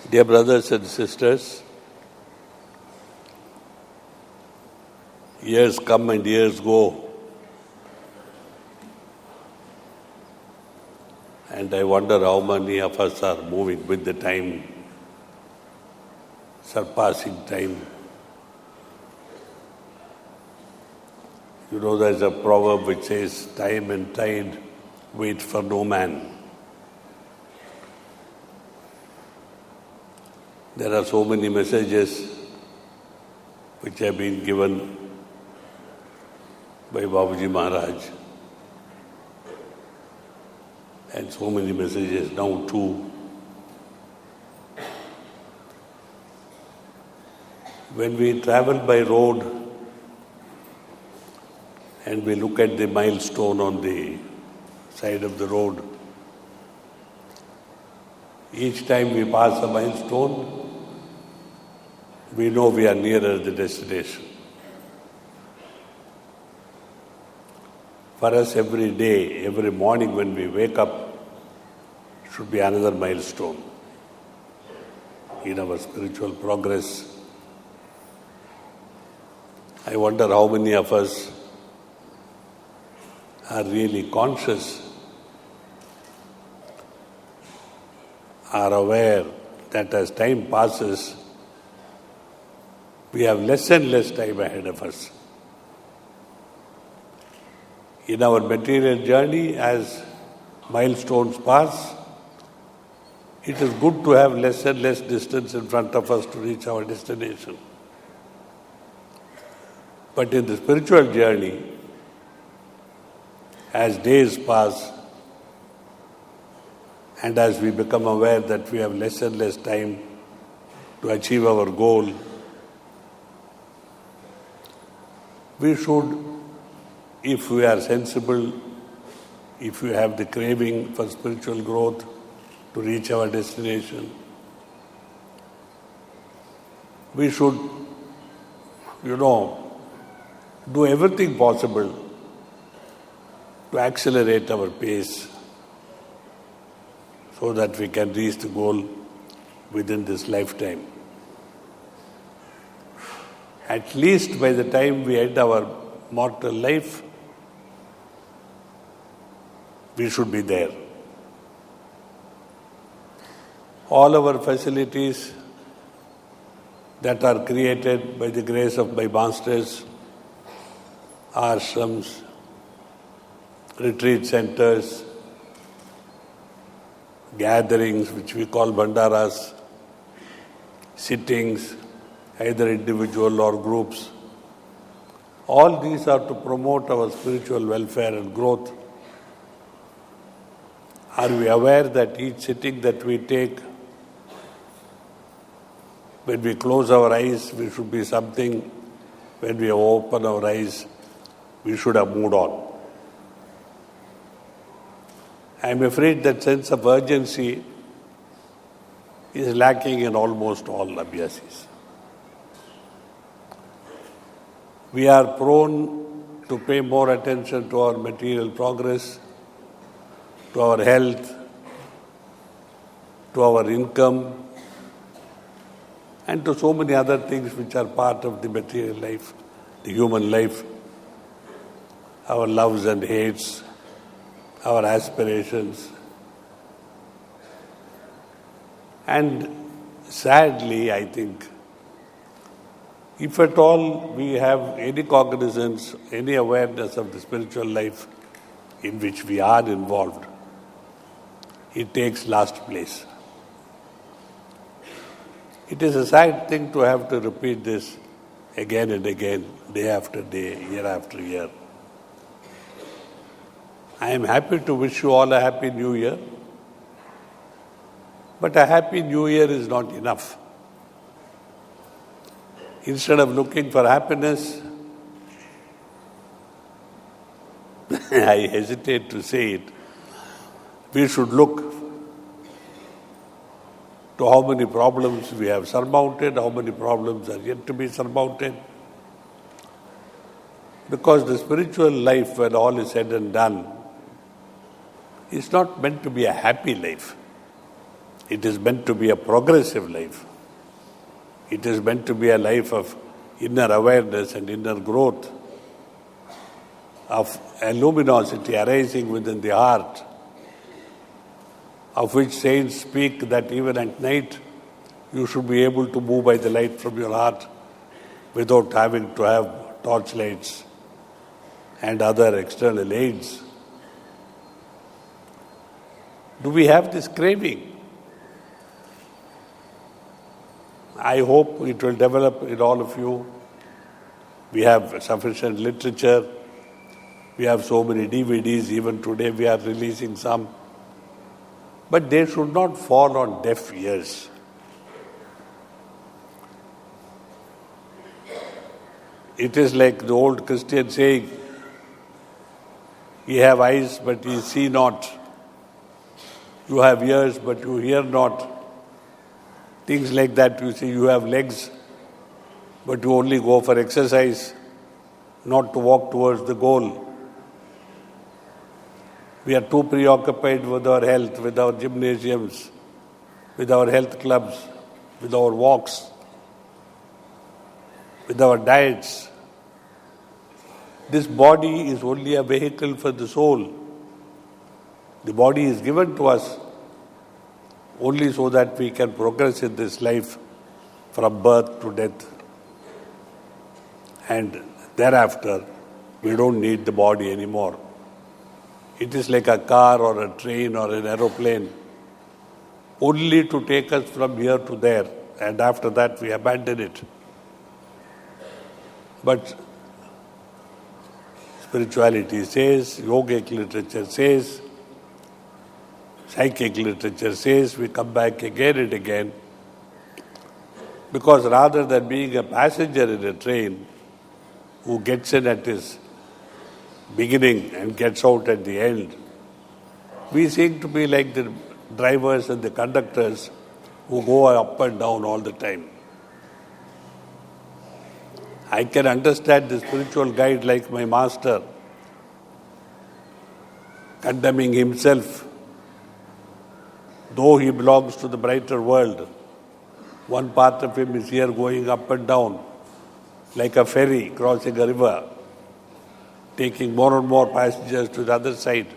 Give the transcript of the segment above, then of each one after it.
Dear brothers and sisters, years come and years go, and I wonder how many of us are moving with the time, surpassing time. You know, there's a proverb which says, time and tide wait for no man. There are so many messages which have been given by Babuji Maharaj, and so many messages now too. When we travel by road and we look at the milestone on the side of the road, each time we pass a milestone, we know we are nearer the destination. For us, every day, every morning when we wake up, should be another milestone in our spiritual progress. I wonder how many of us are really conscious, are aware that as time passes, we have less and less time ahead of us. In our material journey, as milestones pass, it is good to have less and less distance in front of us to reach our destination. But in the spiritual journey, as days pass, and as we become aware that we have less and less time to achieve our goal, we should, if we are sensible, if we have the craving for spiritual growth to reach our destination, we should, do everything possible to accelerate our pace so that we can reach the goal within this lifetime. At least by the time we end our mortal life, we should be there. All our facilities that are created by the grace of my masters, ashrams, retreat centers, gatherings which we call bhandaras, sittings, either individual or groups, all these are to promote our spiritual welfare and growth. Are we aware that each sitting that we take, when we close our eyes, we should be something, when we open our eyes, we should have moved on. I am afraid that sense of urgency is lacking in almost all abhyasis. We are prone to pay more attention to our material progress, to our health, to our income, and to so many other things which are part of the material life, the human life, our loves and hates, our aspirations. And sadly, I think, if at all we have any cognizance, any awareness of the spiritual life in which we are involved, it takes last place. It is a sad thing to have to repeat this again and again, day after day, year after year. I am happy to wish you all a happy new year, but a happy new year is not enough. Instead of looking for happiness, I hesitate to say it, we should look to how many problems we have surmounted, how many problems are yet to be surmounted. Because the spiritual life, when all is said and done, is not meant to be a happy life. It is meant to be a progressive life. It is meant to be a life of inner awareness and inner growth, of a luminosity arising within the heart, of which saints speak that even at night you should be able to move by the light from your heart without having to have torchlights and other external aids. Do we have this craving? I hope it will develop in all of you. We have sufficient literature. We have so many DVDs. Even today we are releasing some. But they should not fall on deaf ears. It is like the old Christian saying, "Ye have eyes, but ye see not. You have ears, but you hear not." Things like that. You see, you have legs, but you only go for exercise, not to walk towards the goal. We are too preoccupied with our health, with our gymnasiums, with our health clubs, with our walks, with our diets. This body is only a vehicle for the soul. The body is given to us only so that we can progress in this life from birth to death. And thereafter, we don't need the body anymore. It is like a car or a train or an aeroplane, only to take us from here to there, and after that we abandon it. But spirituality says, yogic literature says, psychic literature says, we come back again and again, because rather than being a passenger in a train who gets in at his beginning and gets out at the end, we seem to be like the drivers and the conductors who go up and down all the time. I can understand the spiritual guide like my master condemning himself, though he belongs to the brighter world. One part of him is here going up and down like a ferry crossing a river, taking more and more passengers to the other side.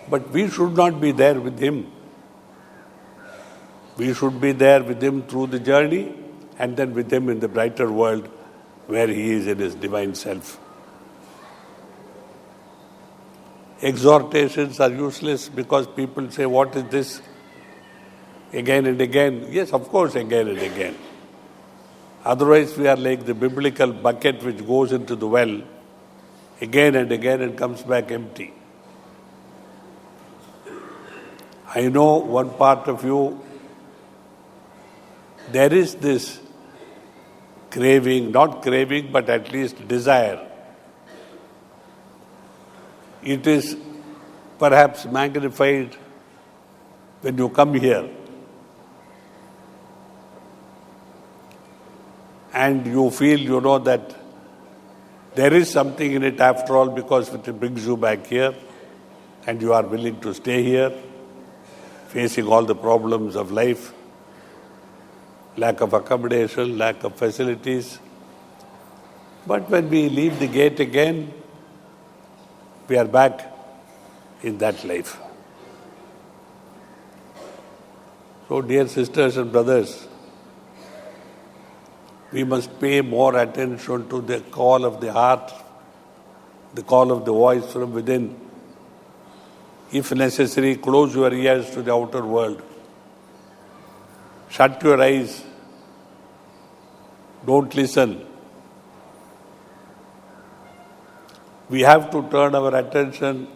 But we should not be there with him. We should be there with him through the journey and then with him in the brighter world where he is in his divine self. Exhortations are useless because people say, "What is this?" Again and again. Yes, of course, again and again. Otherwise, we are like the biblical bucket which goes into the well again and again and comes back empty. I know one part of you, there is this craving, not craving, but at least desire. It is perhaps magnified when you come here and you feel, that there is something in it after all because it brings you back here and you are willing to stay here, facing all the problems of life, lack of accommodation, lack of facilities. But when we leave the gate again, we are back in that life. So, dear sisters and brothers, we must pay more attention to the call of the heart, the call of the voice from within. If necessary, close your ears to the outer world. Shut your eyes. Don't listen. We have to turn our attention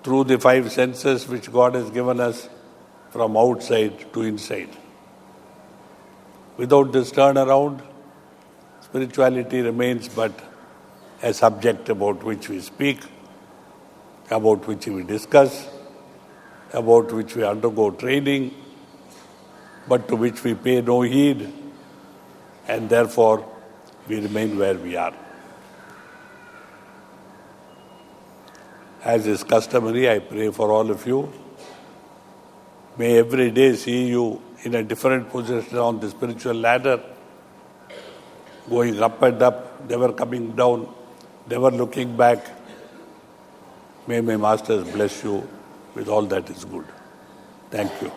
through the 5 senses which God has given us from outside to inside. Without this turnaround, spirituality remains but a subject about which we speak, about which we discuss, about which we undergo training, but to which we pay no heed, and therefore we remain where we are. As is customary, I pray for all of you May every day see you in a different position on the spiritual ladder, going up and up, never coming down, never looking back. May my masters bless you with all that is good. Thank you.